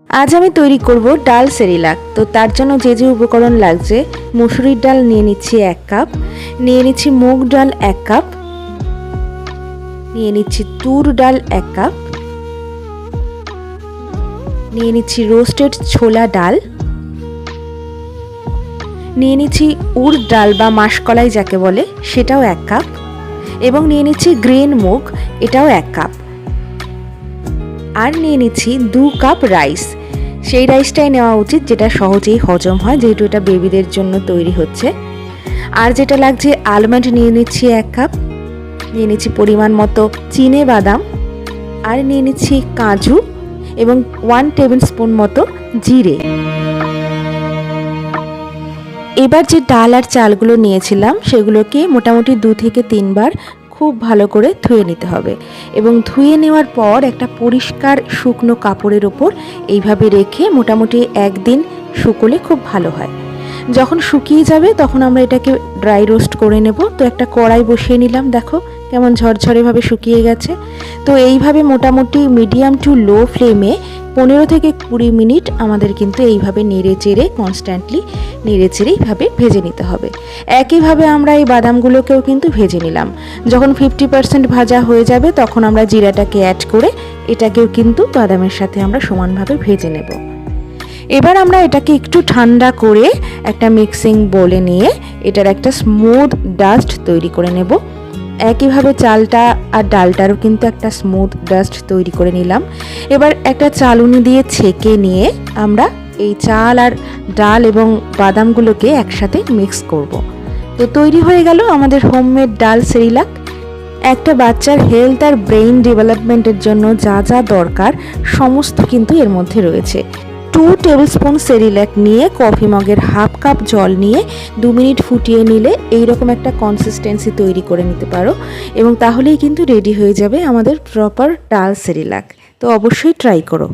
আজ আমি তৈরি করব ডাল সেরিলাক। তো তার জন্য যে যে উপকরণ লাগছে, মসুরির ডাল নিয়ে নিচ্ছি 1 কাপ, নিয়ে নিচ্ছি মুগ ডাল 1 কাপ, নিয়ে নিচ্ছি তুর ডাল 1 কাপ, নিয়ে নিচ্ছি রোস্টেড ছোলা ডাল, নিয়ে নিচ্ছি উড়দ ডাল বা মাসকলাই যাকে বলে সেটাও 1 কাপ, এবং নিয়ে নিচ্ছি গ্রিন মুগ, এটাও 1 কাপ, আর নিয়ে নিচ্ছি 2 কাপ রাইস। সেই রাইসটাই নেওয়া উচিত যেটা সহজেই হজম হয়, যেহেতু এটা বেবিদের জন্য তৈরি হচ্ছে। আর যেটা লাগছে, আলমন্ড নিয়ে নিচ্ছি 1 কাপ, নিয়ে নিচ্ছি পরিমাণ মতো চিনে বাদাম, আর নিয়ে নিচ্ছি কাজু এবং 1 টেবিল স্পুন মতো জিরে। এবার যে ডাল আর চালগুলো নিয়েছিলাম সেগুলোকে মোটামুটি 2 থেকে 3 বার খুব ভালো করে ধুয়ে নিতে হবে, এবং ধুয়ে নেওয়ার পর একটা পরিষ্কার শুকনো কাপড়ের ওপর এইভাবে রেখে মোটামুটি 1 দিন শুকোলে খুব ভালো হয়। যখন শুকিয়ে যাবে তখন আমরা এটাকে ড্রাই রোস্ট করে নেব। তো একটা কড়াই বসিয়ে নিলাম, দেখো কেমন ঝরঝরেভাবে শুকিয়ে গেছে। তো এইভাবে মোটামুটি মিডিয়াম টু লো ফ্লেমে 15 থেকে 20 মিনিট আমাদের কিন্তু এইভাবে নেড়ে চেড়ে কনস্ট্যান্টলি নেড়ে চেড়ে এইভাবে ভেজে নিতে হবে। একইভাবে আমরা এই বাদামগুলোকেও কিন্তু ভেজে নিলাম। যখন 50% ভাজা হয়ে যাবে তখন আমরা জিরাটাকে অ্যাড করে এটাকেও কিন্তু বাদামের সাথে আমরা সমানভাবে ভেজে নেব। এবার আমরা এটাকে একটু ঠান্ডা করে একটা মিক্সিং বোলে নিয়ে এটার একটা স্মুথ ডাস্ট তৈরি করে নেব। একইভাবে চালটা আর ডালটারও কিন্তু একটা স্মুথ ডাস্ট তৈরি করে নিলাম। এবার একটা চালুনি দিয়ে ছেঁকে নিয়ে আমরা এই চাল আর ডাল এবং বাদামগুলোকে একসাথে মিক্স করব। তো তৈরি হয়ে গেল আমাদের হোমমেড ডাল সেরিলাক। একটা বাচ্চার হেলথ আর ব্রেইন ডেভেলপমেন্টের জন্য যা যা দরকার সমস্ত কিন্তু এর মধ্যে রয়েছে। 2 টেবিল স্পুন সেরিল্যাক নিয়ে কফি মগের হাফ কাপ জল নিয়ে 2 মিনিট ফুটিয়ে নিলে এইরকম একটা কনসিস্টেন্সি তৈরি করে নিতে পারো, এবং তাহলেই কিন্তু রেডি হয়ে যাবে আমাদের প্রপার ডাল সেরিল্যাক। তো অবশ্যই ট্রাই করো।